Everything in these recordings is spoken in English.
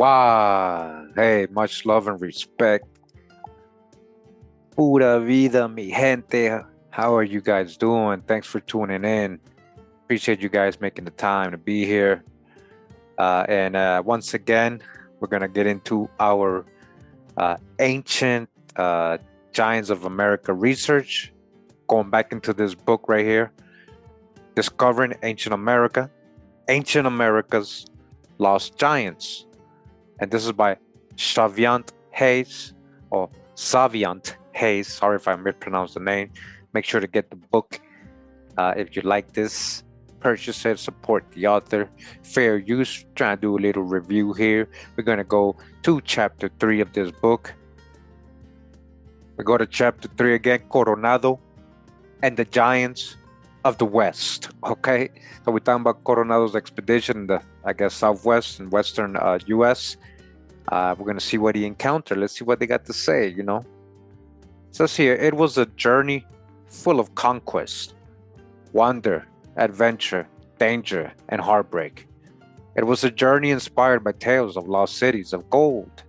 Wow. Hey, much love and respect. Pura vida, mi gente. How are you guys doing? Thanks for tuning in. Appreciate you guys making the time to be here. And once again, we're going to get into our ancient giants of America research. Going back into this book right here, Discovering Ancient America, Ancient America's Lost Giants. And this is by Saviant Hayes, or Saviant Hayes. Sorry if I mispronounced the name. Make sure to get the book. If you like this, purchase it, support the author. Fair use. Trying to do a little review here. We're going to go to chapter 3 of this book. We go to chapter 3 again, Coronado and the Giants of the West. Okay, so we're talking about Coronado's expedition in the, southwest and western U.S. We're going to see what he encountered. Let's see what they got to say, It says here, it was a journey full of conquest, wonder, adventure, danger, and heartbreak. It was a journey inspired by tales of lost cities of gold.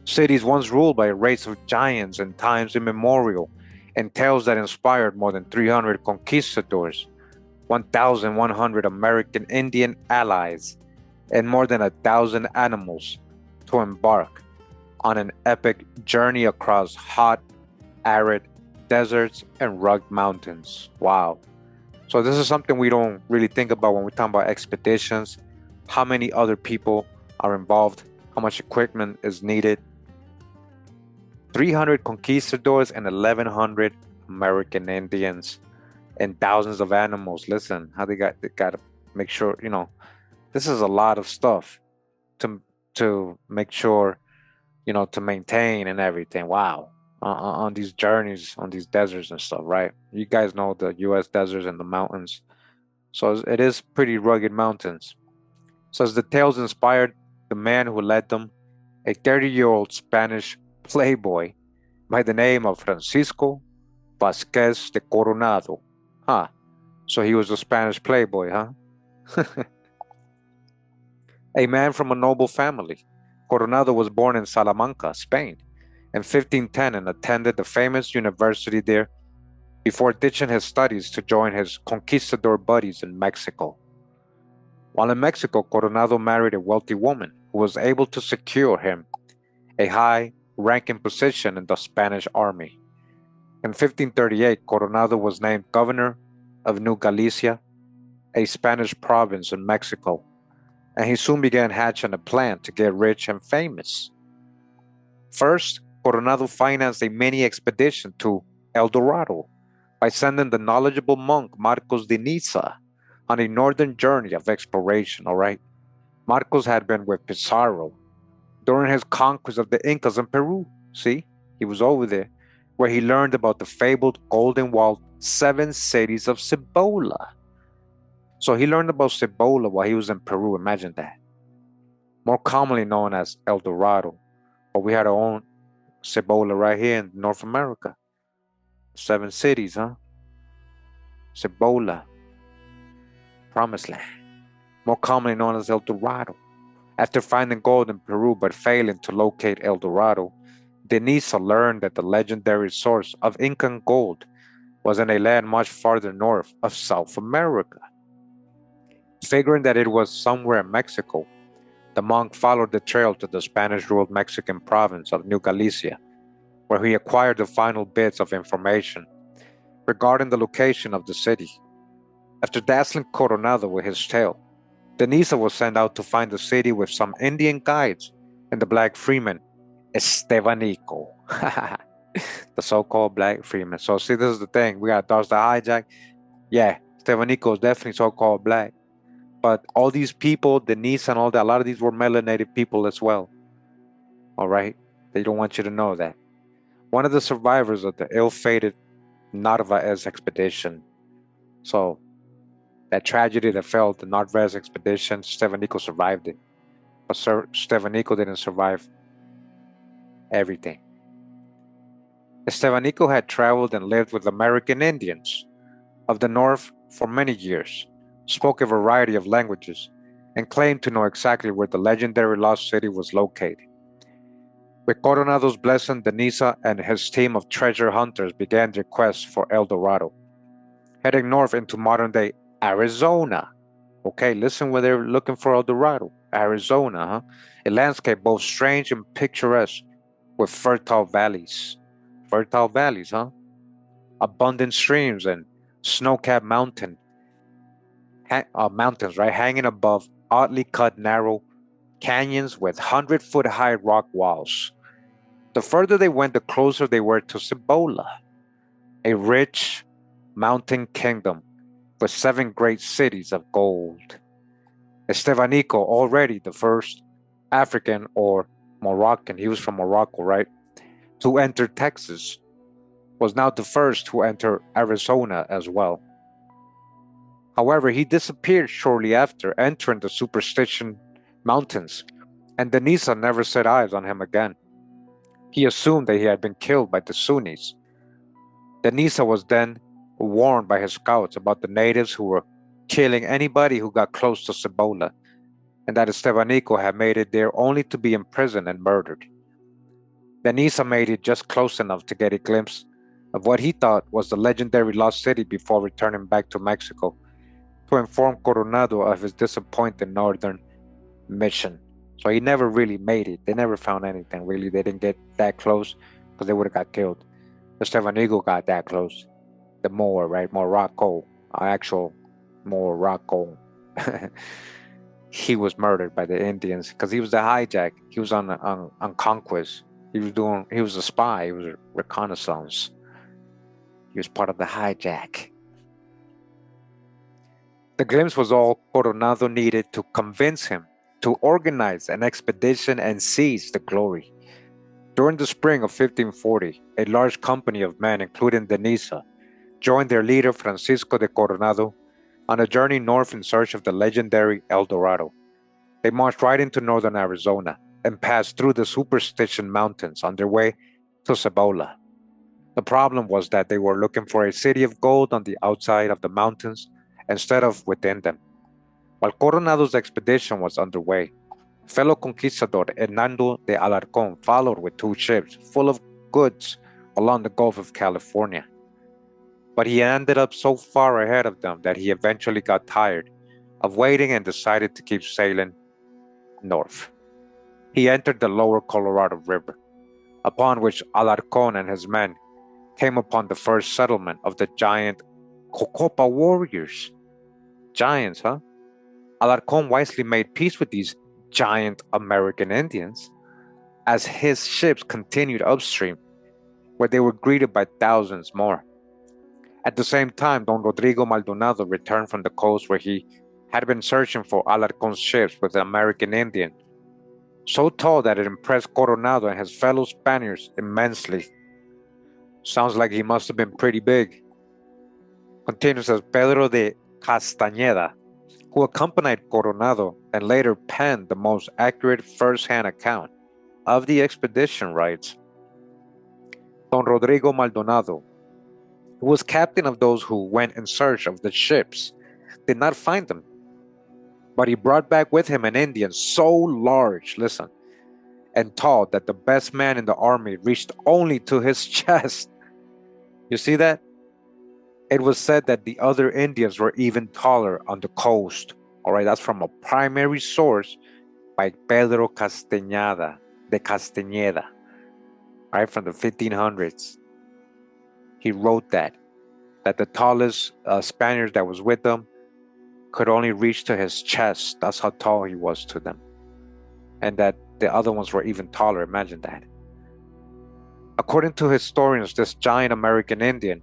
Cities once ruled by a race of giants in times immemorial, and tales that inspired more than 300 conquistadors, 1,100 American Indian allies, and more than 1,000 animals to embark on an epic journey across hot, arid deserts and rugged mountains. Wow. So this is something we don't really think about when we talk about expeditions. How many other people are involved? How much equipment is needed? 300 conquistadors and 1,100 American Indians and thousands of animals. Listen, how they got to make sure, this is a lot of stuff to make sure, to maintain and everything. Wow. On these journeys, on these deserts and stuff, right? You guys know the U.S. deserts and the mountains. So it is pretty rugged mountains. So as the tales inspired the man who led them, a 30-year-old Spanish playboy by the name of Francisco Vasquez de Coronado. So he was a Spanish playboy, huh? A man from a noble family, Coronado was born in Salamanca, Spain, in 1510 and attended the famous university there before ditching his studies to join his conquistador buddies in Mexico. While in Mexico, Coronado married a wealthy woman who was able to secure him a high-ranking position in the Spanish army. In 1538, Coronado was named governor of New Galicia, a Spanish province in Mexico, and he soon began hatching a plan to get rich and famous. First, Coronado financed a mini expedition to El Dorado by sending the knowledgeable monk Marcos de Niza on a northern journey of exploration, all right? Marcos had been with Pizarro during his conquest of the Incas in Peru. See, he was over there, where he learned about the fabled golden walled 7 cities of Cibola. So he learned about Cibola while he was in Peru, imagine that. More commonly known as El Dorado, but we had our own Cibola right here in North America. 7 cities, huh? Cibola, Promised Land, more commonly known as El Dorado. After finding gold in Peru but failing to locate El Dorado, de Niza learned that the legendary source of Incan gold was in a land much farther north of South America. Figuring that it was somewhere in Mexico, the monk followed the trail to the Spanish-ruled Mexican province of New Galicia, where he acquired the final bits of information regarding the location of the city. After dazzling Coronado with his tale, de Niza was sent out to find the city with some Indian guides and the black freeman, Estevanico. The so-called black freeman. So see, this is the thing. We got dodge the hijack. Yeah, Estevanico is definitely so-called black. But all these people, de Niza and all that, a lot of these were melanated people as well. All right? They don't want you to know that. One of the survivors of the ill-fated Narvaez expedition. So that tragedy that fell, the Narvaez expedition, Stevanico survived it. But Stevanico didn't survive everything. Stevanico had traveled and lived with American Indians of the North for many years, spoke a variety of languages, and claimed to know exactly where the legendary lost city was located. With Coronado's blessing, Denisa and his team of treasure hunters began their quest for El Dorado, heading north into modern-day Arizona. Okay, listen where they're looking for El Dorado. Arizona, huh? A landscape both strange and picturesque with fertile valleys. Fertile valleys, huh? Abundant streams and snow-capped mountains, right? Hanging above oddly cut narrow canyons with 100-foot high rock walls. The further they went, the closer they were to Cibola, a rich mountain kingdom with 7 great cities of gold. Estevanico, already the first African or Moroccan, he was from Morocco, right, to enter Texas, was now the first to enter Arizona as well. However, he disappeared shortly after entering the Superstition Mountains, and Denisa never set eyes on him again. He assumed that he had been killed by the Sunnis. Denisa was then warned by his scouts about the natives who were killing anybody who got close to Cibola, and that Estevanico had made it there only to be imprisoned and murdered. Denisa made it just close enough to get a glimpse of what he thought was the legendary lost city before returning back to Mexico to inform Coronado of his disappointing northern mission. So he never really made it. They never found anything, really. They didn't get that close because they would have got killed. Estevanico got that close. The Moor, right? Morocco, actual Morocco. He was murdered by the Indians because he was the hijack. He was on conquest. He was a spy. He was a reconnaissance. He was part of the hijack. The glimpse was all Coronado needed to convince him to organize an expedition and seize the glory. During the spring of 1540, a large company of men, including Denisa, joined their leader Francisco de Coronado on a journey north in search of the legendary El Dorado. They marched right into northern Arizona and passed through the Superstition Mountains on their way to Cibola. The problem was that they were looking for a city of gold on the outside of the mountains instead of within them. While Coronado's expedition was underway, fellow conquistador Hernando de Alarcón followed with 2 ships full of goods along the Gulf of California. But he ended up so far ahead of them that he eventually got tired of waiting and decided to keep sailing north. He entered the lower Colorado River, upon which Alarcón and his men came upon the first settlement of the giant Cocopa warriors. Giants, huh? Alarcón wisely made peace with these giant American Indians as his ships continued upstream, where they were greeted by thousands more. At the same time, Don Rodrigo Maldonado returned from the coast where he had been searching for Alarcón's ships with the American Indian, so tall that it impressed Coronado and his fellow Spaniards immensely. Sounds like he must have been pretty big. Continues as Pedro de Castañeda, who accompanied Coronado and later penned the most accurate first-hand account of the expedition, writes, Don Rodrigo Maldonado, who was captain of those who went in search of the ships, did not find them, but he brought back with him an Indian so large, listen, and tall that the best man in the army reached only to his chest. You see that? It was said that the other Indians were even taller on the coast. All right, that's from a primary source by Pedro de Castañeda, right, from the 1500s. He wrote that the tallest Spaniard that was with them could only reach to his chest. That's how tall he was to them. And that the other ones were even taller. Imagine that. According to historians, this giant American Indian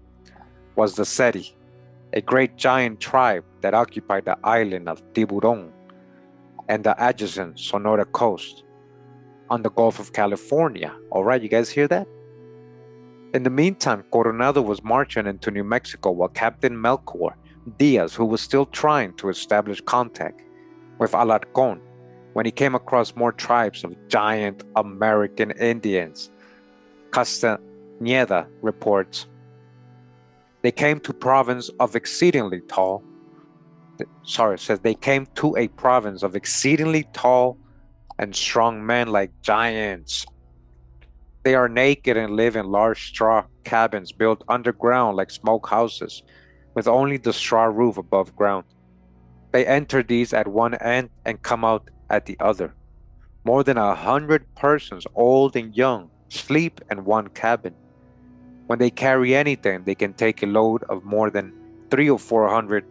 was the Seri, a great giant tribe that occupied the island of Tiburon and the adjacent Sonora coast on the Gulf of California. All right, you guys hear that? In the meantime, Coronado was marching into New Mexico while Captain Melchor Diaz, who was still trying to establish contact with Alarcón, when he came across more tribes of giant American Indians. Castañeda reports, they came to province of exceedingly tall, Sorry, it says they came to a province of exceedingly tall and strong men like giants. They are naked and live in large straw cabins built underground like smoke houses, with only the straw roof above ground. They enter these at one end and come out at the other. More than 100 persons, old and young, sleep in one cabin. When they carry anything, they can take a load of more than 300 or 400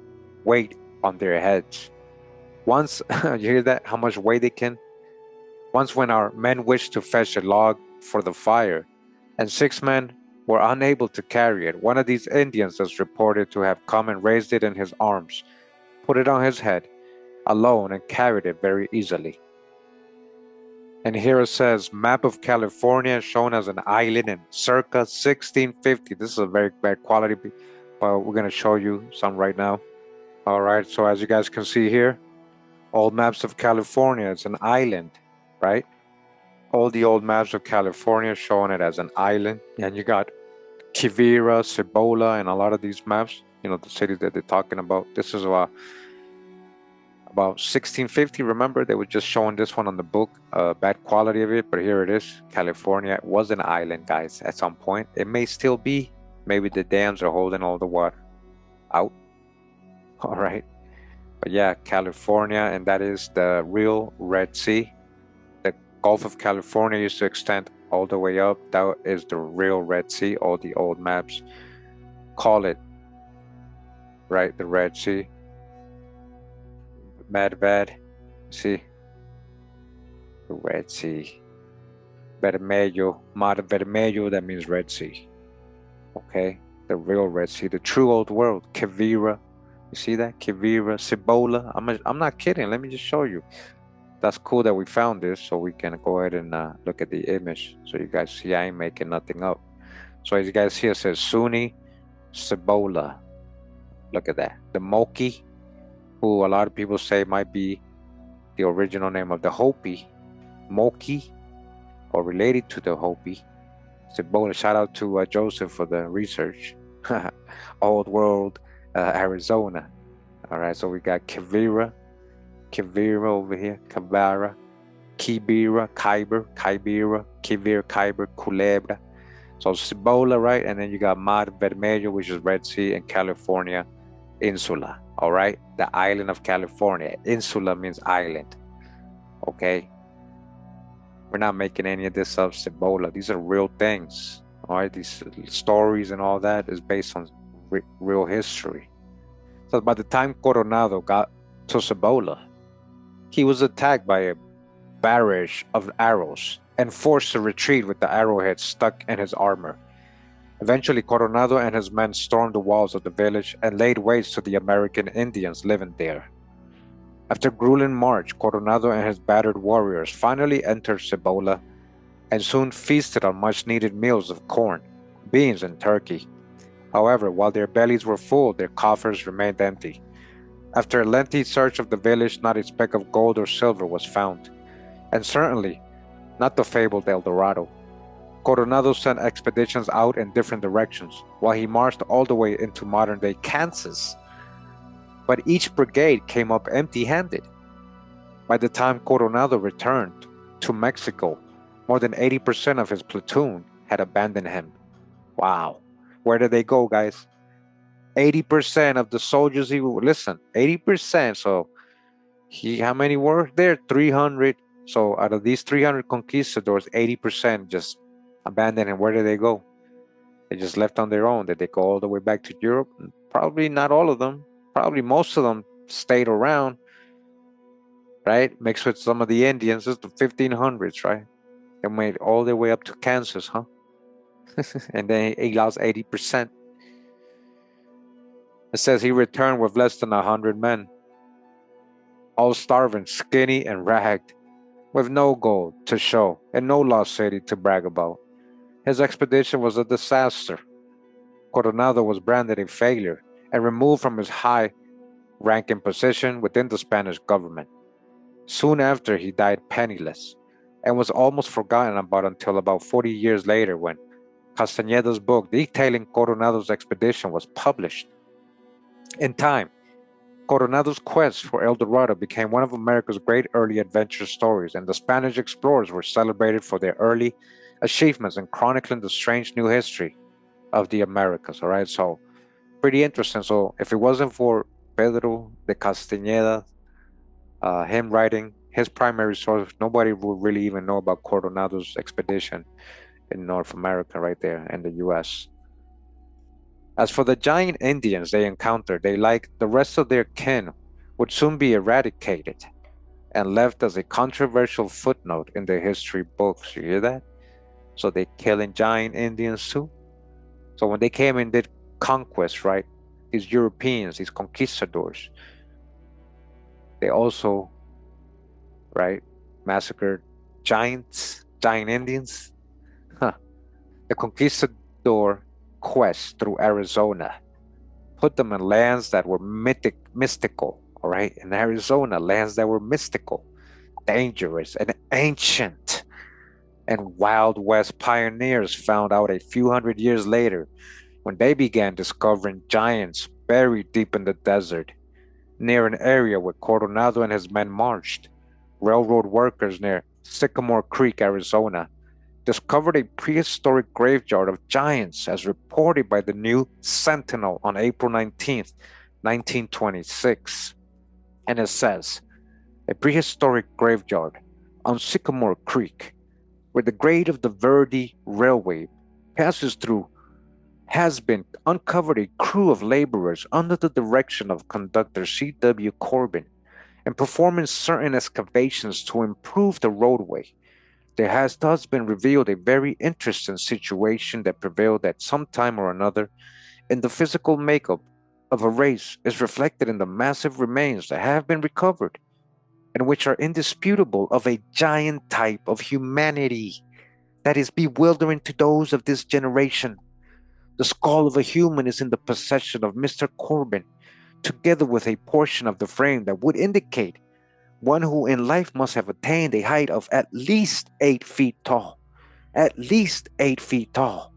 weight on their heads. Once, you hear that? How much weight they can? Once, when our men wished to fetch a log for the fire, and 6 men were unable to carry it, one of these Indians is reported to have come and raised it in his arms, put it on his head alone, and carried it very easily. And here it says, map of California shown as an island in circa 1650. This is a very bad quality, but we're going to show you some right now. All right, so as you guys can see here, old maps of California, it's an island, right? All the old maps of California showing it as an island. And you got Quivira, Cibola, and a lot of these maps, the cities that they're talking about. This is about 1650. Remember, they were just showing this one on the book, bad quality of it, but here it is. California was an island, guys, at some point. It may still be. Maybe the dams are holding all the water out. All right. But yeah, California, and that is the real Red Sea. The Gulf of California used to extend all the way up. That is the real Red Sea. All the old maps call it, right, the Red Sea. Medved, see, the Red Sea. Vermelho, Mar Vermelho, that means Red Sea. Okay, the real Red Sea, the true old world. Quivira, you see that? Quivira, Cibola. I'm not kidding. Let me just show you. That's cool that we found this, so we can go ahead and look at the image, so you guys see I ain't making nothing up. So as you guys see, it says Sunni Cibola. Look at that. The Moki, who a lot of people say might be the original name of the Hopi, Moki, or related to the Hopi. Cibola. Shout out to Joseph for the research. Old World, Arizona. All right, so we got Quivira over here, Kavara, Kibira, Kibera, Khyber, Culebra. So Cibola, right? And then you got Mar Vermelho, which is Red Sea, and California Insula. All right, the island of California. Insula means island. Okay, we're not making any of this up. Cibola, these are real things. All right, these stories and all that is based on real history. So by the time Coronado got to Cibola, he was attacked by a barrage of arrows and forced to retreat with the arrowhead stuck in his armor. Eventually, Coronado and his men stormed the walls of the village and laid waste to the American Indians living there. After a grueling march, Coronado and his battered warriors finally entered Cibola and soon feasted on much-needed meals of corn, beans, and turkey. However, while their bellies were full, their coffers remained empty. After a lengthy search of the village, not a speck of gold or silver was found, and certainly not the fabled El Dorado. Coronado sent expeditions out in different directions, while he marched all the way into modern-day Kansas. But each brigade came up empty-handed. By the time Coronado returned to Mexico, more than 80% of his platoon had abandoned him. Wow. Where did they go, guys? 80% of the soldiers listen, 80%. So how many were there? 300. So out of these 300 conquistadors, 80% just abandoned him. Where did they go? They just left on their own. Did they go all the way back to Europe? Probably not all of them. Probably most of them stayed around, right? Mixed with some of the Indians. It's the 1500s, right? They made all their way up to Kansas, huh? And then he lost 80%. It says he returned with less than 100 men, all starving, skinny, and ragged, with no gold to show and no lost city to brag about. His expedition was a disaster. Coronado was branded a failure and removed from his high-ranking position within the Spanish government. Soon after, he died penniless and was almost forgotten about until about 40 years later when Castañeda's book detailing Coronado's expedition was published. In time, Coronado's quest for El Dorado became one of America's great early adventure stories, and the Spanish explorers were celebrated for their early achievements in chronicling the strange new history of the Americas. All right, so pretty interesting. So if it wasn't for Pedro de Castañeda, him writing his primary source, nobody would really even know about Coronado's expedition in North America, right there in the U.S. As for the giant Indians they encountered, they, like the rest of their kin, would soon be eradicated and left as a controversial footnote in the history books. You hear that? So they killing giant Indians too. So when they came and did conquest, right? These Europeans, these conquistadors, they also, right, massacred giant Indians. Huh. The conquistador quest through Arizona put them in lands that were mystical, all right? In Arizona, lands that were mystical, dangerous, and ancient. And Wild West pioneers found out a few hundred years later when they began discovering giants buried deep in the desert near an area where Coronado and his men marched. Railroad workers near Sycamore Creek, Arizona, discovered a prehistoric graveyard of giants as reported by the New Sentinel on April 19th, 1926. And it says, a prehistoric graveyard on Sycamore Creek, where the grade of the Verde Railway passes through, has been uncovered a crew of laborers under the direction of conductor C.W. Corbin and performing certain excavations to improve the roadway. There has thus been revealed a very interesting situation that prevailed at some time or another in the physical makeup of a race is reflected in the massive remains that have been recovered and which are indisputable of a giant type of humanity that is bewildering to those of this generation. The skull of a human is in the possession of Mr. Corbin, together with a portion of the frame that would indicate one who in life must have attained a height of at least 8 feet tall. At least 8 feet tall.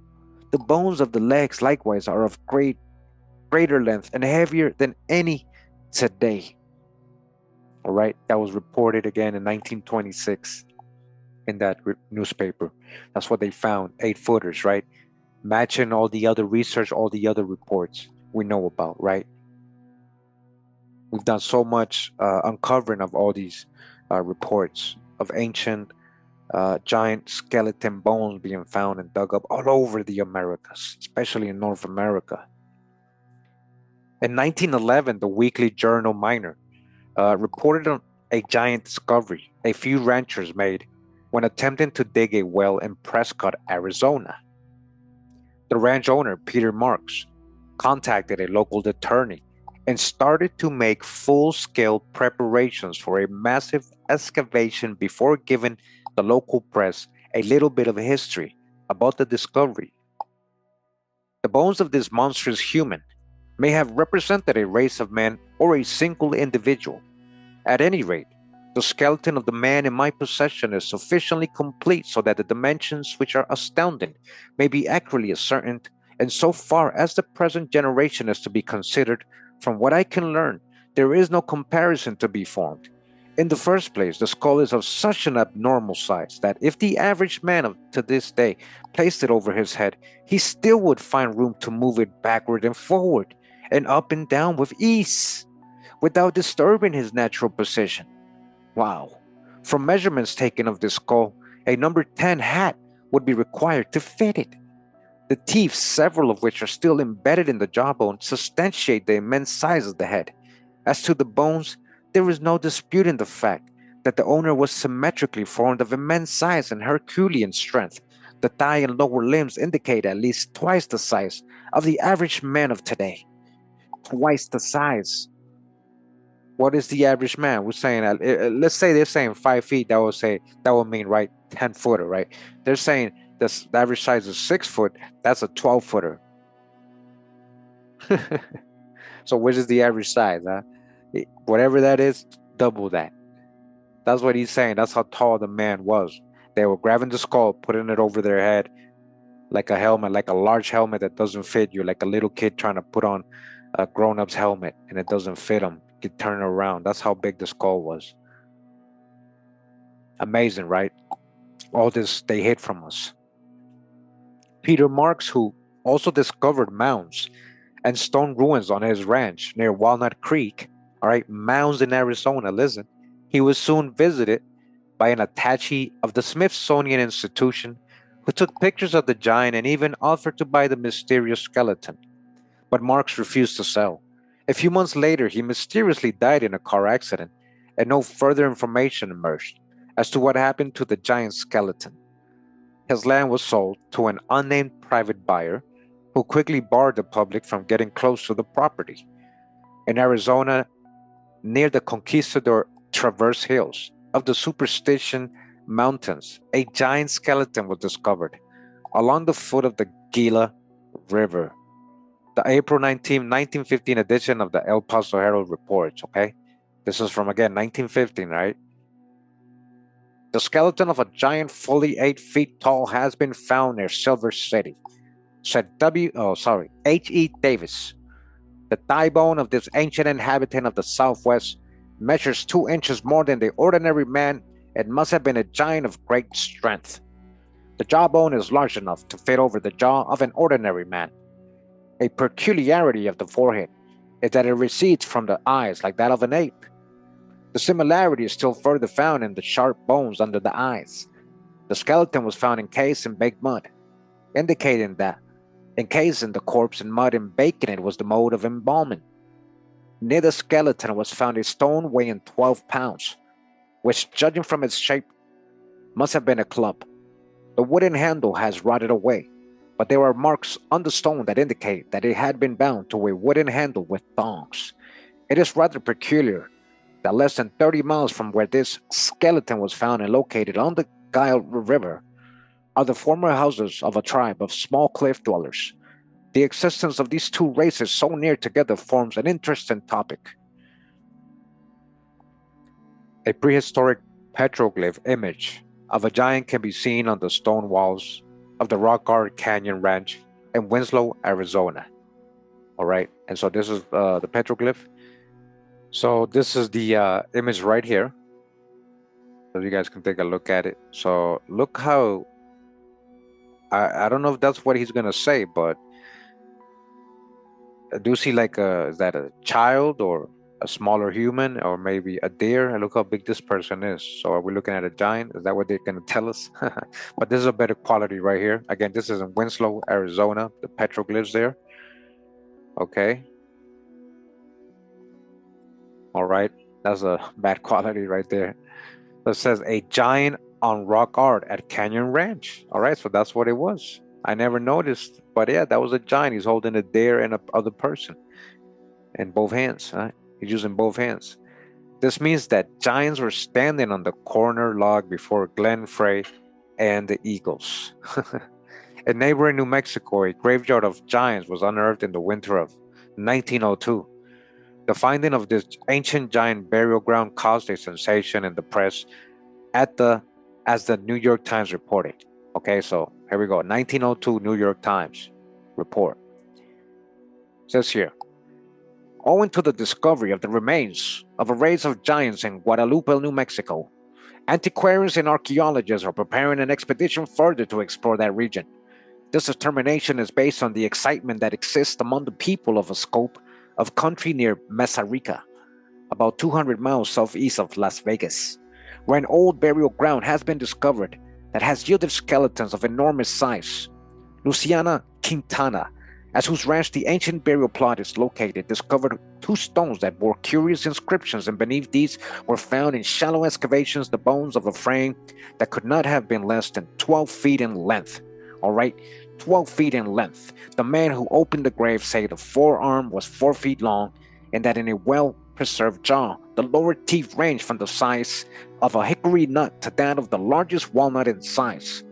The bones of the legs likewise are of greater length and heavier than any today. All right, that was reported again in 1926 in that newspaper. That's what they found, 8-footers, right? Matching all the other research, all the other reports we know about, right? We've done so much uncovering of all these reports of ancient giant skeleton bones being found and dug up all over the Americas, especially in North America. In 1911, the weekly journal Miner reported on a giant discovery a few ranchers made when attempting to dig a well in Prescott, Arizona. The ranch owner, Peter Marks, contacted a local attorney and started to make full-scale preparations for a massive excavation before giving the local press a little bit of history about the discovery. The bones of this monstrous human may have represented a race of men or a single individual. At any rate, the skeleton of the man in my possession is sufficiently complete so that the dimensions, which are astounding, may be accurately ascertained, and so far as the present generation is to be considered, from what I can learn, there is no comparison to be formed. In the first place, the skull is of such an abnormal size that if the average man to this day placed it over his head, he still would find room to move it backward and forward, and up and down with ease, without disturbing his natural position. Wow. From measurements taken of this skull, a number 10 hat would be required to fit it. The teeth, several of which are still embedded in the jawbone, substantiate the immense size of the head. As to the bones, there is no disputing the fact that the owner was symmetrically formed of immense size and Herculean strength. The thigh and lower limbs indicate at least twice the size of the average man of today. Twice the size. What is the average man? We're saying, let's say they're saying 5 feet. That would mean, right, 10-footer, right? They're saying the average size is 6 foot. That's a 12-footer. So which is the average size? Huh? Whatever that is, double that. That's what he's saying. That's how tall the man was. They were grabbing the skull, putting it over their head like a helmet, like a large helmet that doesn't fit you, like a little kid trying to put on a grown-up's helmet and it doesn't fit him. could turn around. That's how big the skull was. Amazing, right? All this they hid from us. Peter Marks, who also discovered mounds and stone ruins on his ranch near Walnut Creek, all right, mounds in Arizona, listen, he was soon visited by an attaché of the Smithsonian Institution who took pictures of the giant and even offered to buy the mysterious skeleton. But Marks refused to sell. A few months later, he mysteriously died in a car accident, and no further information emerged as to what happened to the giant skeleton. His land was sold to an unnamed private buyer who quickly barred the public from getting close to the property. In Arizona, near the Conquistador Traverse Hills of the Superstition Mountains, a giant skeleton was discovered along the foot of the Gila River. The April 19, 1915 edition of the El Paso Herald reports, okay? This is from, again, 1915, right? The skeleton of a giant fully 8 feet tall has been found near Silver City, said H.E. Davis. The thigh bone of this ancient inhabitant of the Southwest measures 2 inches more than the ordinary man and must have been a giant of great strength. The jawbone is large enough to fit over the jaw of an ordinary man. A peculiarity of the forehead is that it recedes from the eyes like that of an ape. The similarity is still further found in the sharp bones under the eyes. The skeleton was found encased in baked mud, indicating that encasing the corpse in mud and baking it was the mode of embalming. Near the skeleton was found a stone weighing 12 pounds, which, judging from its shape, must have been a club. The wooden handle has rotted away, but there are marks on the stone that indicate that it had been bound to a wooden handle with thongs. It is rather peculiar that less than 30 miles from where this skeleton was found and located on the Gila River are the former houses of a tribe of small cliff dwellers. The existence of these two races so near together forms an interesting topic. A prehistoric petroglyph image of a giant can be seen on the stone walls of the Rock Art Canyon Ranch in Winslow, Arizona. All right, and so this is the petroglyph. So this is the image right here, so you guys can take a look at it. So look how, I don't know if that's what he's gonna say, but I do see like is that a child or a smaller human or maybe a deer? And look how big this person is. So are we looking at a giant? Is that what they're gonna tell us? But this is a better quality right here. Again, this is in Winslow, Arizona. The petroglyphs there. Okay. All right, that's a bad quality right there. That says a giant on rock art at Canyon Ranch. All right, so that's what it was. I never noticed, but yeah, that was a giant. He's holding a deer and a other person in both hands. Right? He's using both hands. This means that giants were standing on the corner log before Glen Frey and the Eagles. In neighboring New Mexico, a graveyard of giants was unearthed in the winter of 1902. The finding of this ancient giant burial ground caused a sensation in the press as the New York Times reported. Okay, so here we go. 1902 New York Times report. It says here, owing to the discovery of the remains of a race of giants in Guadalupe, New Mexico, antiquarians and archaeologists are preparing an expedition further to explore that region. This determination is based on the excitement that exists among the people of a scope of country near Mesa Rica, about 200 miles southeast of Las Vegas, where an old burial ground has been discovered that has yielded skeletons of enormous size. Luciana Quintana, at whose ranch the ancient burial plot is located, discovered 2 stones that bore curious inscriptions, and beneath these were found in shallow excavations the bones of a frame that could not have been less than 12 feet in length. All right, 12 feet in length. The man who opened the grave said the forearm was 4 feet long and that in a well-preserved jaw, the lower teeth ranged from the size of a hickory nut to that of the largest walnut in size.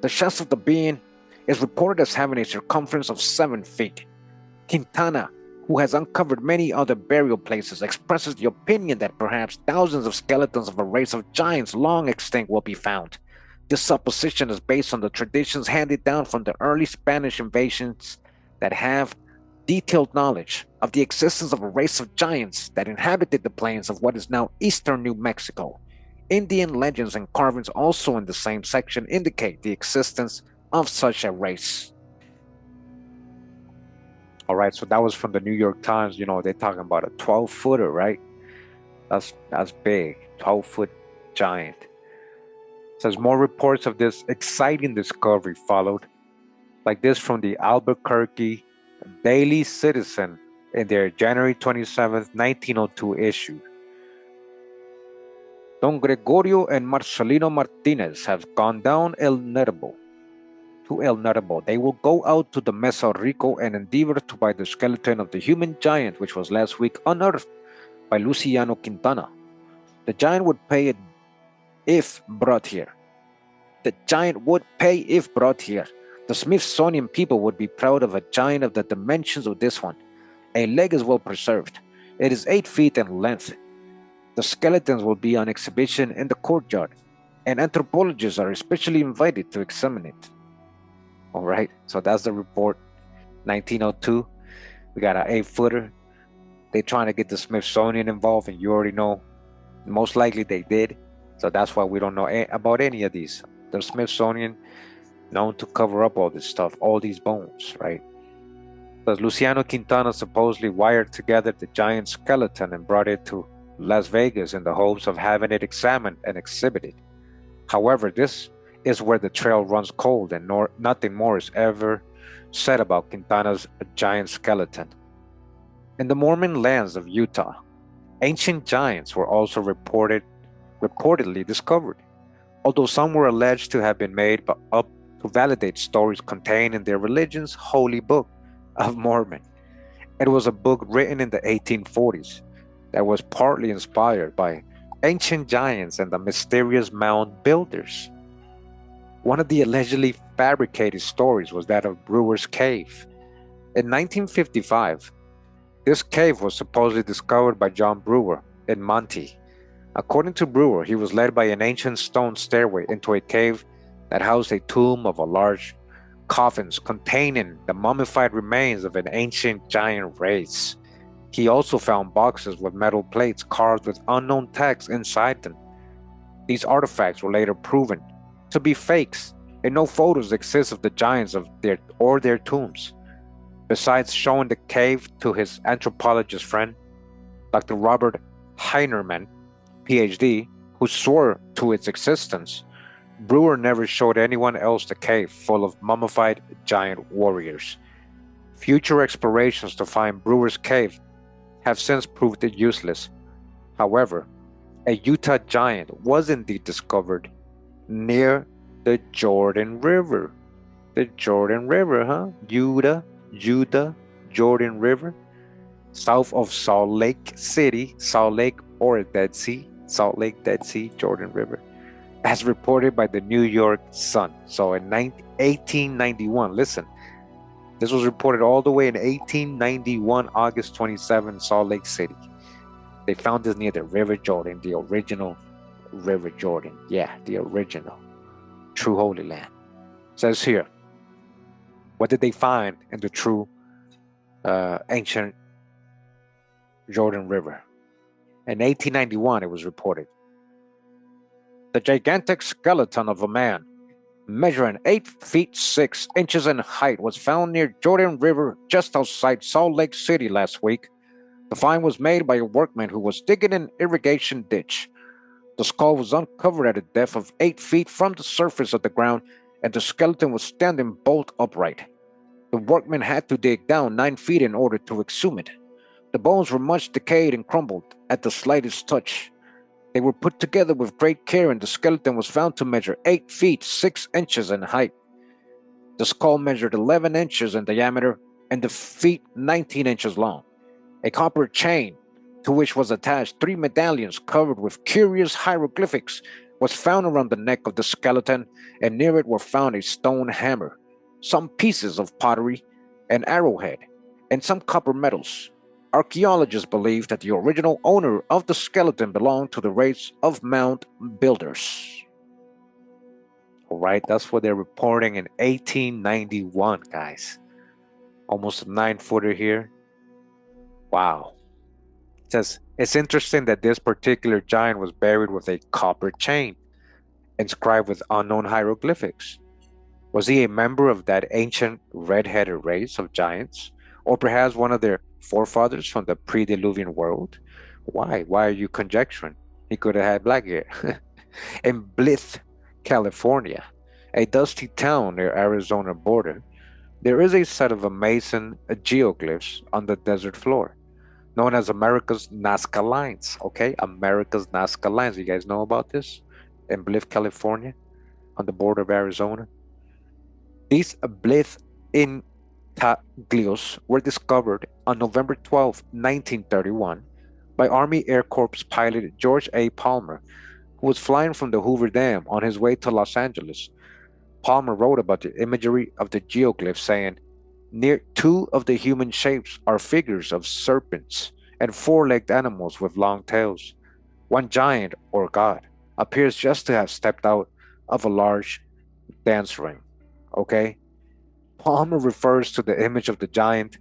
The chest of the being is reported as having a circumference of 7 feet. Quintana, who has uncovered many other burial places, expresses the opinion that perhaps thousands of skeletons of a race of giants long extinct will be found. This supposition is based on the traditions handed down from the early Spanish invasions that have detailed knowledge of the existence of a race of giants that inhabited the plains of what is now eastern New Mexico. Indian legends and carvings also in the same section indicate the existence of such a race. All right, so that was from the New York Times. You know, they're talking about a 12-footer, right? That's big, 12-foot giant. Says more reports of this exciting discovery followed, like this from the Albuquerque Daily Citizen in their January 27th, 1902 issue. Don Gregorio and Marcelino Martinez have gone down to El Nervo. They will go out to the Mesa Rico and endeavor to buy the skeleton of the human giant which was last week unearthed by Luciano Quintana. The giant would pay it if brought here. The giant would pay if brought here. The Smithsonian people would be proud of a giant of the dimensions of this one. A leg is well preserved. It is 8 feet in length. The skeletons will be on exhibition in the courtyard, and anthropologists are especially invited to examine it. All right, so that's the report. 1902, we got an 8-footer. They're trying to get the Smithsonian involved, and you already know, most likely they did. So that's why we don't know about any of these. The Smithsonian, known to cover up all this stuff, all these bones, right? But Luciano Quintana supposedly wired together the giant skeleton and brought it to Las Vegas in the hopes of having it examined and exhibited. However, this is where the trail runs cold and nothing more is ever said about Quintana's giant skeleton. In the Mormon lands of Utah, ancient giants were also reportedly discovered, although some were alleged to have been made up to validate stories contained in their religion's holy book of Mormon. It was a book written in the 1840s that was partly inspired by ancient giants and the mysterious mound builders. One of the allegedly fabricated stories was that of Brewer's Cave. In 1955, this cave was supposedly discovered by John Brewer in Monte. According to Brewer, he was led by an ancient stone stairway into a cave that housed a tomb of a large coffins containing the mummified remains of an ancient giant race. He also found boxes with metal plates carved with unknown text inside them. These artifacts were later proven to be fakes, and no photos exist of the giants or their tombs. Besides showing the cave to his anthropologist friend, Dr. Robert Heinerman, PhD, who swore to its existence, Brewer never showed anyone else the cave full of mummified giant warriors. Future explorations to find Brewer's Cave have since proved it useless. However, a Utah giant was indeed discovered near the Jordan River. The Jordan River, huh? Utah, Jordan River, south of Salt Lake City, Salt Lake or Dead Sea, Salt Lake, Dead Sea, Jordan River, as reported by the New York Sun. So in 1891, listen, this was reported all the way in 1891, August 27, Salt Lake City. They found this near the River Jordan, the original River Jordan. Yeah, the original. True Holy Land. It says here, what did they find in the true ancient Jordan River? In 1891, it was reported. The gigantic skeleton of a man, measuring 8 feet 6 inches in height, was found near Jordan River just outside Salt Lake City last week. The find was made by a workman who was digging an irrigation ditch. The skull was uncovered at a depth of 8 feet from the surface of the ground, and the skeleton was standing bolt upright. The workman had to dig down 9 feet in order to exhume it. The bones were much decayed and crumbled at the slightest touch. They were put together with great care, and the skeleton was found to measure 8 feet 6 inches in height. The skull measured 11 inches in diameter and the feet 19 inches long. A copper chain, to which was attached 3 medallions covered with curious hieroglyphics, was found around the neck of the skeleton, and near it were found a stone hammer, some pieces of pottery, an arrowhead, and some copper medals. Archaeologists believe that the original owner of the skeleton belonged to the race of mound builders. All right, that's what they're reporting in 1891, guys. almost a 9 footer here. Wow. It says it's interesting that this particular giant was buried with a copper chain inscribed with unknown hieroglyphics. Was he a member of that ancient red-headed race of giants? Or perhaps one of their forefathers from the pre-Diluvian world? Why? Why are you conjecturing? He could have had black hair. In Blythe, California, a dusty town near Arizona border, there is a set of amazing geoglyphs on the desert floor, known as America's Nazca Lines. Okay, America's Nazca Lines. You guys know about this? In Blythe, California, on the border of Arizona. These Blythe intaglios were discovered on November 12, 1931, by Army Air Corps pilot George A. Palmer, who was flying from the Hoover Dam on his way to Los Angeles. Palmer wrote about the imagery of the geoglyphs, saying, "Near two of the human shapes are figures of serpents and four-legged animals with long tails. One giant, or god, appears just to have stepped out of a large dance ring." Okay? Palmer refers to the image of the giant,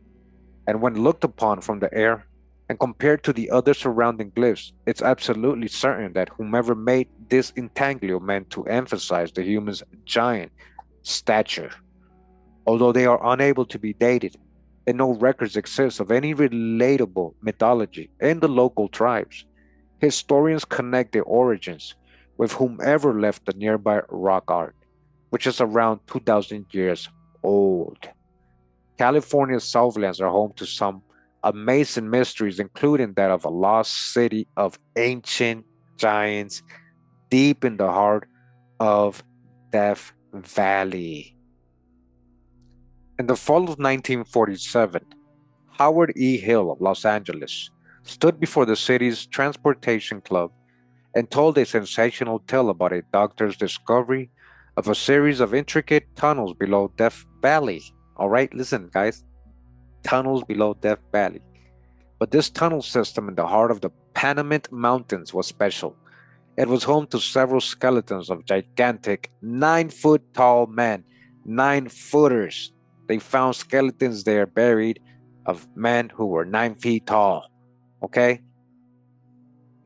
and when looked upon from the air and compared to the other surrounding glyphs, it's absolutely certain that whomever made this intaglio meant to emphasize the human's giant stature. Although they are unable to be dated, and no records exist of any relatable mythology in the local tribes, historians connect their origins with whomever left the nearby rock art, which is around 2,000 years old. California's Southlands are home to some amazing mysteries, including that of a lost city of ancient giants deep in the heart of Death Valley. In the fall of 1947, Howard E. Hill of Los Angeles stood before the city's transportation club and told a sensational tale about a doctor's discovery of a series of intricate tunnels below Death Valley. All right, listen, guys, tunnels below Death Valley. But this tunnel system in the heart of the Panamint Mountains was special. It was home to several skeletons of gigantic 9 foot tall men, 9 footers. They found skeletons there buried of men who were 9 feet tall. Okay?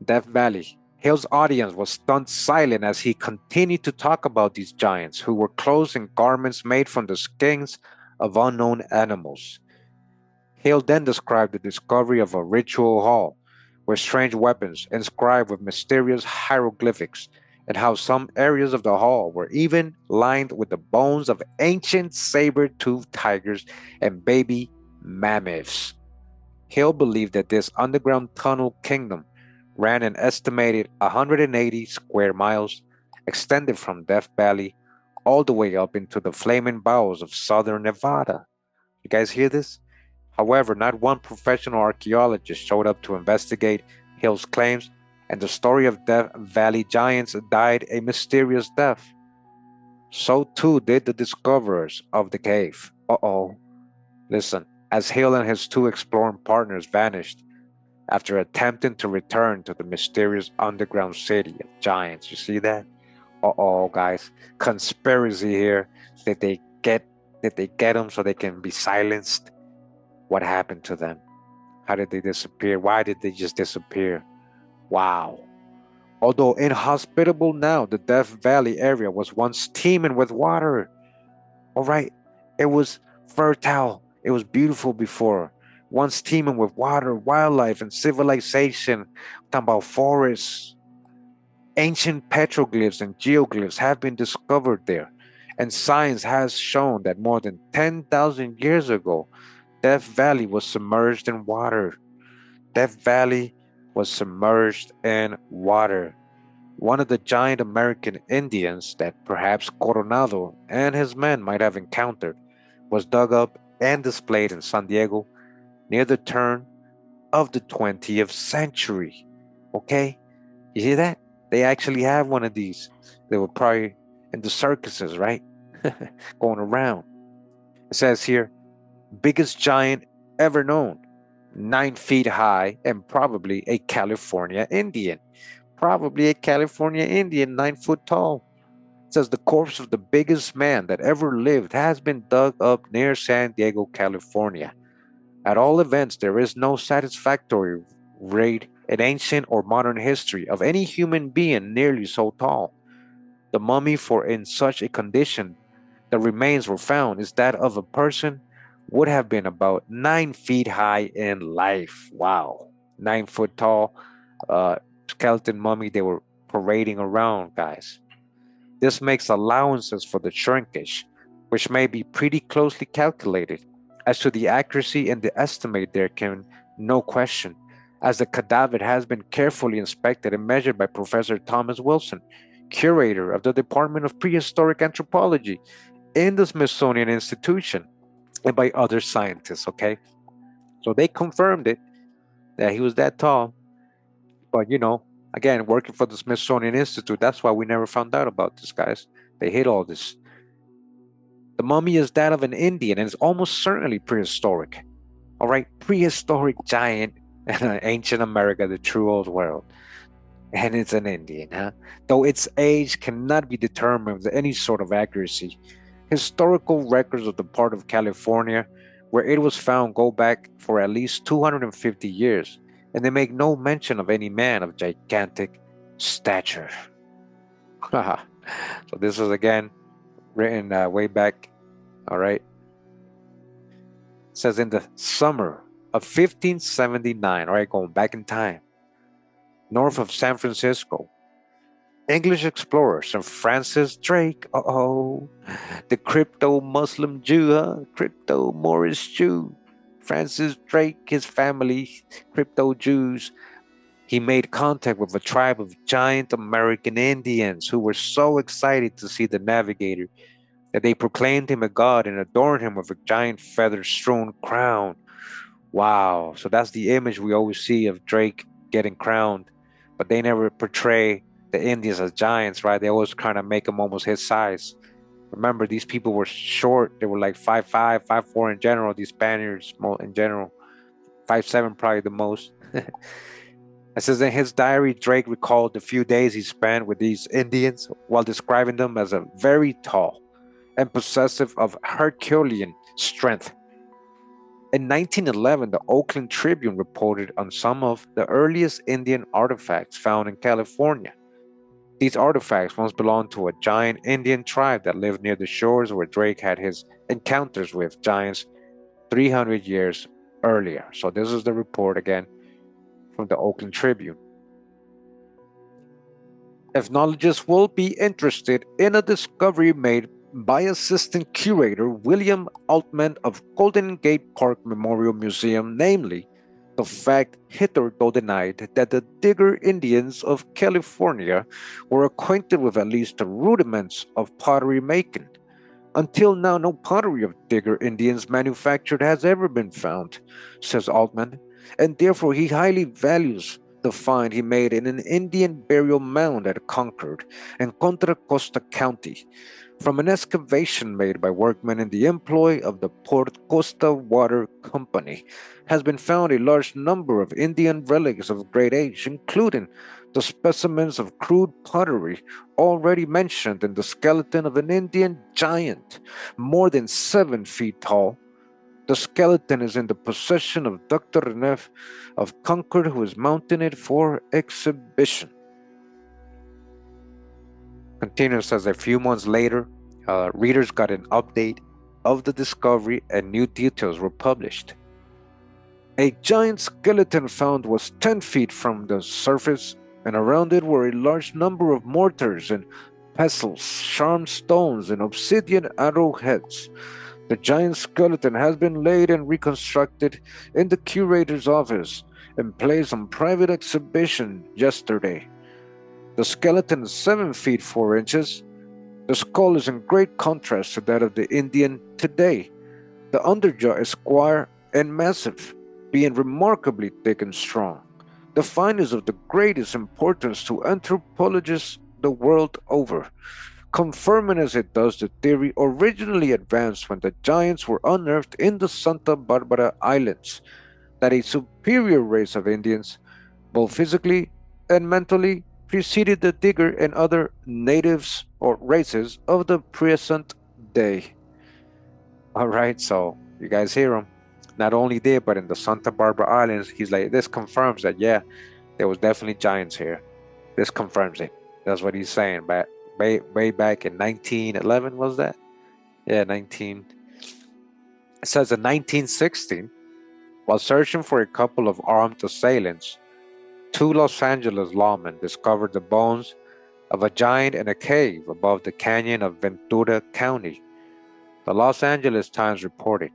Death Valley. Hill's audience was stunned silent as he continued to talk about these giants who were clothed in garments made from the skins of unknown animals. Hill then described the discovery of a ritual hall with strange weapons inscribed with mysterious hieroglyphics, and how some areas of the hall were even lined with the bones of ancient saber-toothed tigers and baby mammoths. Hill believed that this underground tunnel kingdom ran an estimated 180 square miles, extended from Death Valley all the way up into the flaming bowels of southern Nevada. You guys hear this? However, not one professional archaeologist showed up to investigate Hill's claims, and the story of Death Valley giants died a mysterious death. So too did the discoverers of the cave. Uh-oh. Listen, as Hill and his two exploring partners vanished after attempting to return to the mysterious underground city of giants. You see that? Uh-oh, guys. Conspiracy here. Did they get them so they can be silenced? What happened to them? How did they disappear? Why did they just disappear? Wow. Although inhospitable now, the Death Valley area was once teeming with water. All right. It was fertile. It was beautiful before. Once teeming with water, wildlife, and civilization. I'm talking about forests. Ancient petroglyphs and geoglyphs have been discovered there, and science has shown that more than 10,000 years ago, Death Valley was submerged in water. Death Valley was submerged in water. One of the giant American Indians that perhaps Coronado and his men might have encountered was dug up and displayed in San Diego near the turn of the 20th century. Okay? You hear that? They actually have one of these. They were probably in the circuses, right? Going around. It says here, biggest giant ever known, 9 feet high, and probably a California Indian. Probably a California Indian, 9 foot tall. says the corpse of the biggest man that ever lived has been dug up near San Diego, California. At all events, there is no satisfactory rate in ancient or modern history of any human being nearly so tall. The mummy, for in such a condition the remains were found, is that of a person would have been about 9 feet high in life. Wow, 9 foot tall skeleton mummy they were parading around, guys. This makes allowances for the shrinkage, which may be pretty closely calculated. As to the accuracy in the estimate, there can no question, as the cadaver has been carefully inspected and measured by Professor Thomas Wilson, curator of the Department of Prehistoric Anthropology in the Smithsonian Institution, and by other scientists. Okay, so they confirmed it that he was that tall. But again, working for the Smithsonian Institute, that's why we never found out about this, guys. They hid all this. The mummy is that of an Indian and is almost certainly prehistoric. All right, prehistoric giant in ancient America, the true old world. And it's an Indian, huh? Though its age cannot be determined with any sort of accuracy. Historical records of the part of California where it was found go back for at least 250 years, and they make no mention of any man of gigantic stature. So this was again written way back, all right? It says in the summer of 1579, all right, going back in time, north of San Francisco, English explorer Sir Francis Drake, the crypto Muslim Jew, crypto Moorish Jew, Francis Drake, his family, crypto Jews, he made contact with a tribe of giant American Indians who were so excited to see the navigator that they proclaimed him a god and adorned him with a giant feather-strewn crown. Wow, so that's the image we always see of Drake getting crowned, but they never portray the Indians as giants, right? They always kind of make them almost his size. Remember, these people were short. They were like 5'5", 5'4" in general. These Spaniards in general, 5'7" probably the most. It says in his diary, Drake recalled the few days he spent with these Indians while describing them as a very tall and possessive of Herculean strength. In 1911, the Oakland Tribune reported on some of the earliest Indian artifacts found in California. These artifacts once belonged to a giant Indian tribe that lived near the shores where Drake had his encounters with giants 300 years earlier. So this is the report again from the Oakland Tribune. Ethnologists will be interested in a discovery made by Assistant Curator William Altman of Golden Gate Park Memorial Museum, namely the fact hitherto denied that the Digger Indians of California were acquainted with at least the rudiments of pottery making. Until now, no pottery of Digger Indians manufactured has ever been found, says Altman, and therefore he highly values the find he made in an Indian burial mound at Concord in Contra Costa County from an excavation made by workmen in the employ of the Port Costa Water Company. Has been found a large number of Indian relics of great age, including the specimens of crude pottery already mentioned in the skeleton of an Indian giant more than 7 feet tall. The skeleton is in the possession of Dr. Reneff of Concord, who is mounting it for exhibition. Continues as a few months later, readers got an update of the discovery and new details were published. A giant skeleton found was 10 feet from the surface, and around it were a large number of mortars and pestles, sharp stones, and obsidian arrowheads. The giant skeleton has been laid and reconstructed in the curator's office and placed on private exhibition yesterday. The skeleton is 7 feet 4 inches. The skull is in great contrast to that of the Indian today. The underjaw is square and massive, being remarkably thick and strong. The find is of the greatest importance to anthropologists the world over, confirming as it does the theory originally advanced when the giants were unearthed in the Santa Barbara Islands, that a superior race of Indians, both physically and mentally, preceded the digger and other natives or races of the present day. All right, so you guys hear him. Not only there, but in the Santa Barbara Islands, he's like, this confirms that, yeah, there was definitely giants here. This confirms it. That's what he's saying. Back, way back in 1911, was that? Yeah, 19. It says in 1916, while searching for a couple of armed assailants, two Los Angeles lawmen discovered the bones of a giant in a cave above the canyon of Ventura County. The Los Angeles Times reported.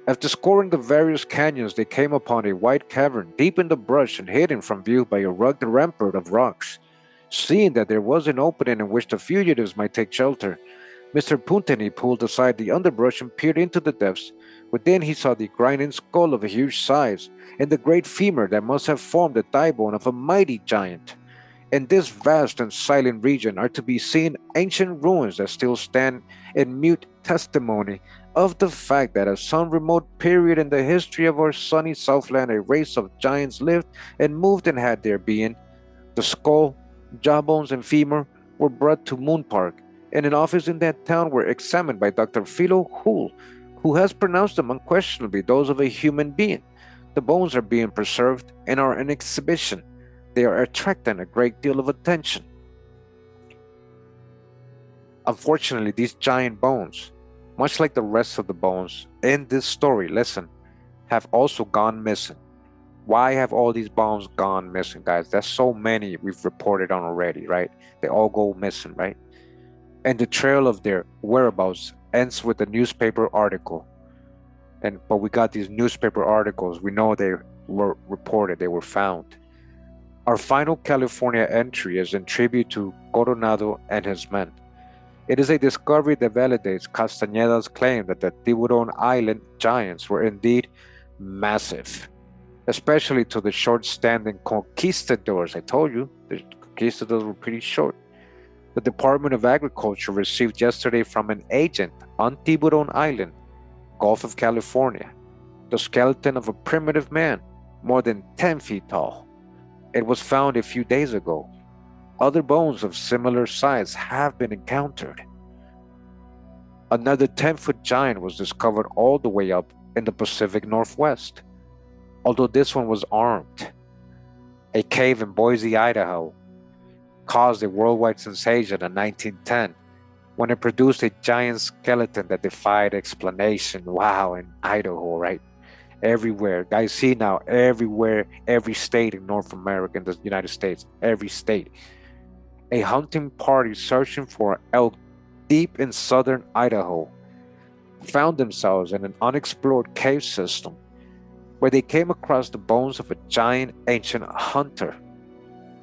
After scoring the various canyons, they came upon a wide cavern deep in the brush and hidden from view by a rugged rampart of rocks. Seeing that there was an opening in which the fugitives might take shelter, Mr. Puntini pulled aside the underbrush and peered into the depths. Within he saw the grinding skull of a huge size, and the great femur that must have formed the thigh bone of a mighty giant. In this vast and silent region are to be seen ancient ruins that still stand in mute testimony of the fact that at some remote period in the history of our sunny Southland a race of giants lived and moved and had their being. The skull, jawbones, and femur were brought to Moon Park, and an office in that town were examined by Dr. Philo Hull, who has pronounced them unquestionably those of a human being. The bones are being preserved and are in exhibition. They are attracting a great deal of attention. Unfortunately, these giant bones, much like the rest of the bones in this story, listen, have also gone missing. Why have all these bones gone missing, guys? There's so many we've reported on already, right? They all go missing, right? And the trail of their whereabouts ends with a newspaper article. But we got these newspaper articles. We know they were reported, they were found. Our final California entry is in tribute to Coronado and his men. It is a discovery that validates Castañeda's claim that the Tiburon Island giants were indeed massive, especially to the short-standing conquistadors. I told you, the conquistadors were pretty short. The Department of Agriculture received yesterday from an agent on Tiburon Island, Gulf of California, the skeleton of a primitive man, more than 10 feet tall. It was found a few days ago. Other bones of similar size have been encountered. Another 10-foot giant was discovered all the way up in the Pacific Northwest, although this one was armed. A cave in Boise, Idaho, caused a worldwide sensation in 1910 when it produced a giant skeleton that defied explanation. Wow, in Idaho, right? Everywhere. Guys, see now, everywhere, every state in North America, in the United States, every state. A hunting party searching for elk deep in southern Idaho found themselves in an unexplored cave system where they came across the bones of a giant ancient hunter.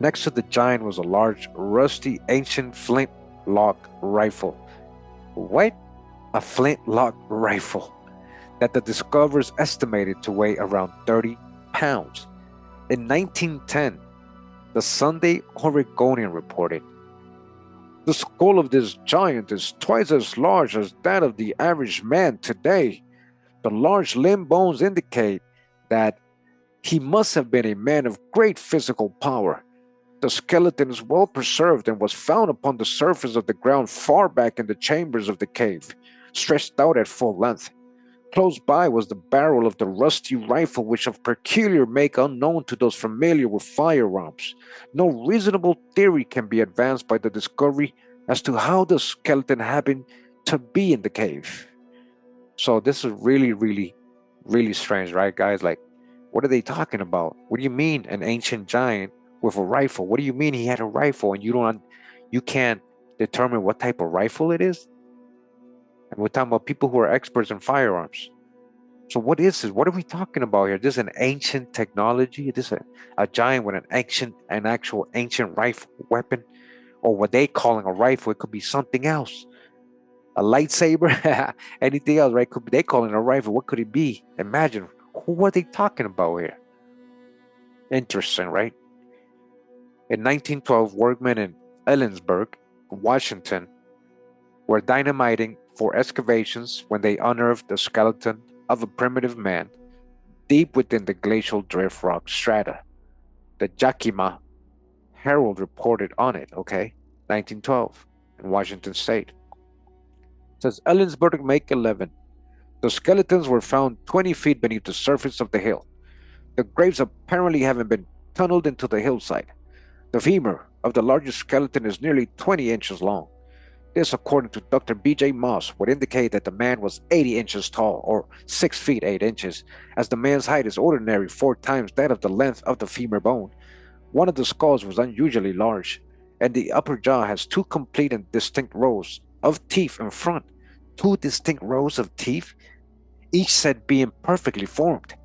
Next to the giant was a large, rusty, ancient flintlock rifle. What? A flintlock rifle that the discoverers estimated to weigh around 30 pounds. In 1910, the Sunday Oregonian reported, "The skull of this giant is twice as large as that of the average man today. The large limb bones indicate that he must have been a man of great physical power. The skeleton is well preserved and was found upon the surface of the ground far back in the chambers of the cave, stretched out at full length. Close by was the barrel of the rusty rifle, which of peculiar make unknown to those familiar with firearms. No reasonable theory can be advanced by the discovery as to how the skeleton happened to be in the cave." So this is really, really, really strange, right, guys? Like, what are they talking about? What do you mean an ancient giant with a rifle? What do you mean he had a rifle and you can't determine what type of rifle it is? And we're talking about people who are experts in firearms. So what is this? What are we talking about here? This is an ancient technology? This is a giant with an actual ancient rifle weapon? Or what they calling a rifle? It could be something else. A lightsaber? Anything else, right? Could be they calling it a rifle. What could it be? Imagine. Who are they talking about here? Interesting, right? In 1912, workmen in Ellensburg, Washington, were dynamiting for excavations when they unearthed the skeleton of a primitive man deep within the glacial drift rock strata, the Yakima Herald reported on it, okay? 1912 in Washington State. It says Ellensburg, May 11. The skeletons were found 20 feet beneath the surface of the hill. The graves apparently haven't been tunneled into the hillside. The femur of the largest skeleton is nearly 20 inches long. This, according to Dr. B.J. Moss, would indicate that the man was 80 inches tall, or 6 feet 8 inches, as the man's height is ordinarily 4 times that of the length of the femur bone. One of the skulls was unusually large, and the upper jaw has 2 complete and distinct rows of teeth in front. 2 distinct rows of teeth, each set being perfectly formed.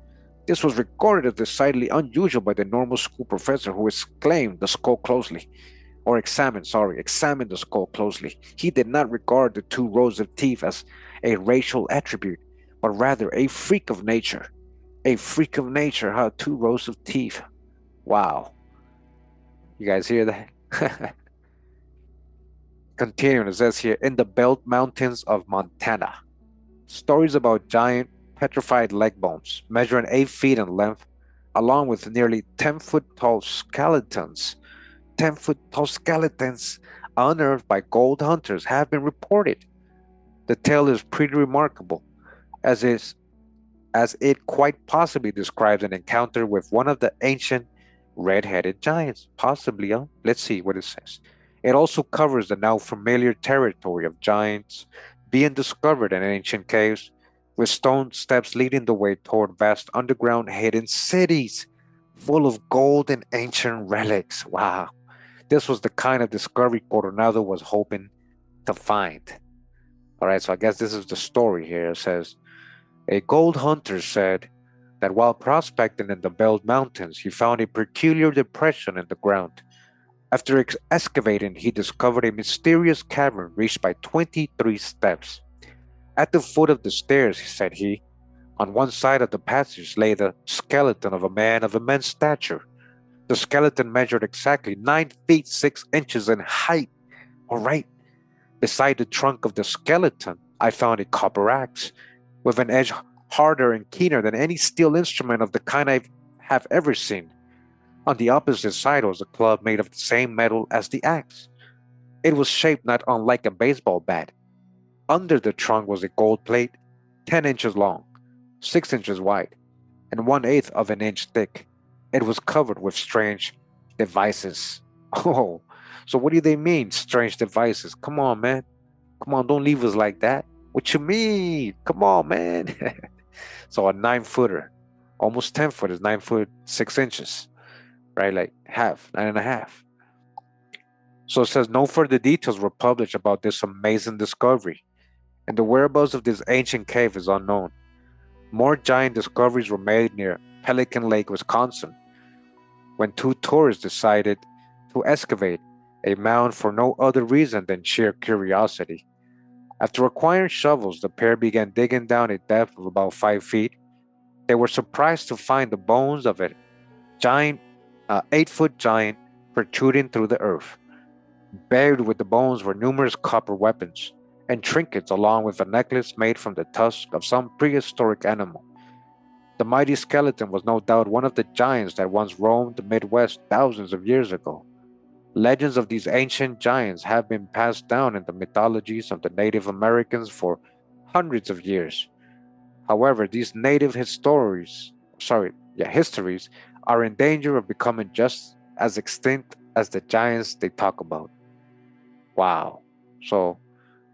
This was regarded as decidedly unusual by the normal school professor who examined the skull closely. Examined the skull closely. He did not regard the 2 rows of teeth as a racial attribute, but rather a freak of nature. A freak of nature, how 2 rows of teeth. Wow. You guys hear that? Continuing, it says here, in the Belt Mountains of Montana. Stories about giant petrified leg bones, measuring 8 feet in length, along with nearly 10-foot tall skeletons. 10-foot tall skeletons unearthed by gold hunters have been reported. The tale is pretty remarkable, as it quite possibly describes an encounter with one of the ancient red-headed giants. Possibly, huh? Let's see what it says. It also covers the now familiar territory of giants being discovered in ancient caves, with stone steps leading the way toward vast underground hidden cities full of gold and ancient relics. Wow. This was the kind of discovery Coronado was hoping to find. All right, so I guess this is the story here. It says, a gold hunter said that while prospecting in the Belt Mountains, he found a peculiar depression in the ground. After excavating, he discovered a mysterious cavern reached by 23 steps. At the foot of the stairs, said he, on one side of the passage lay the skeleton of a man of immense stature. The skeleton measured exactly 9 feet 6 inches in height. All right. Beside the trunk of the skeleton, I found a copper axe with an edge harder and keener than any steel instrument of the kind I have ever seen. On the opposite side was a club made of the same metal as the axe. It was shaped not unlike a baseball bat. Under the trunk was a gold plate, 10 inches long, 6 inches wide, and 1/8 of an inch thick. It was covered with strange devices. Oh, so what do they mean, strange devices? Come on, man. Come on, don't leave us like that. What you mean? Come on, man. So a 9-footer, almost 10 foot is 9 foot 6 inches, right? Like half, 9.5. So it says no further details were published about this amazing discovery, and the whereabouts of this ancient cave is unknown. More giant discoveries were made near Pelican Lake, Wisconsin, when 2 tourists decided to excavate a mound for no other reason than sheer curiosity. After acquiring shovels, the pair began digging down a depth of about 5 feet. They were surprised to find the bones of a giant, 8-foot giant protruding through the earth. Buried with the bones were numerous copper weapons and trinkets, along with a necklace made from the tusk of some prehistoric animal. The mighty skeleton was no doubt one of the giants that once roamed the Midwest thousands of years ago. Legends of these ancient giants have been passed down in the mythologies of the Native Americans for hundreds of years. However, these native histories are in danger of becoming just as extinct as the giants they talk about. Wow. So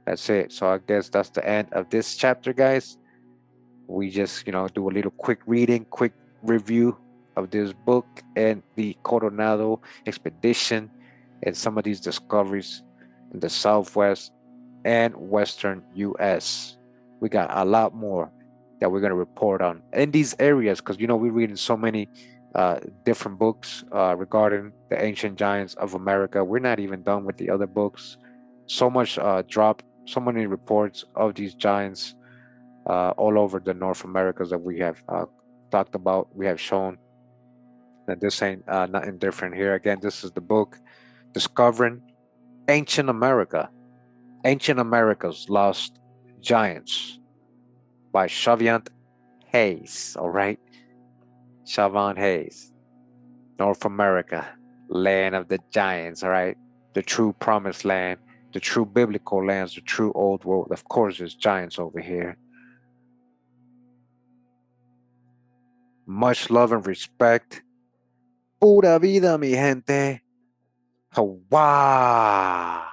that's it. So I guess that's the end of this chapter, guys. We just, do a little quick reading, quick review of this book and the Coronado expedition and some of these discoveries in the Southwest and Western U.S. We got a lot more that we're going to report on in these areas because, we're reading so many different books regarding the ancient giants of America. We're not even done with the other books. So much so many reports of these giants all over the North Americas that we have talked about. We have shown that this ain't nothing different here. Again, this is the book Discovering Ancient America, Ancient America's Lost Giants by Shavant Hayes. All right, Shavant Hayes, North America, land of the giants, all right? The true promised land, the true biblical lands, the true old world. Of course, there's giants over here. Much love and respect. Pura vida, mi gente. Hawa.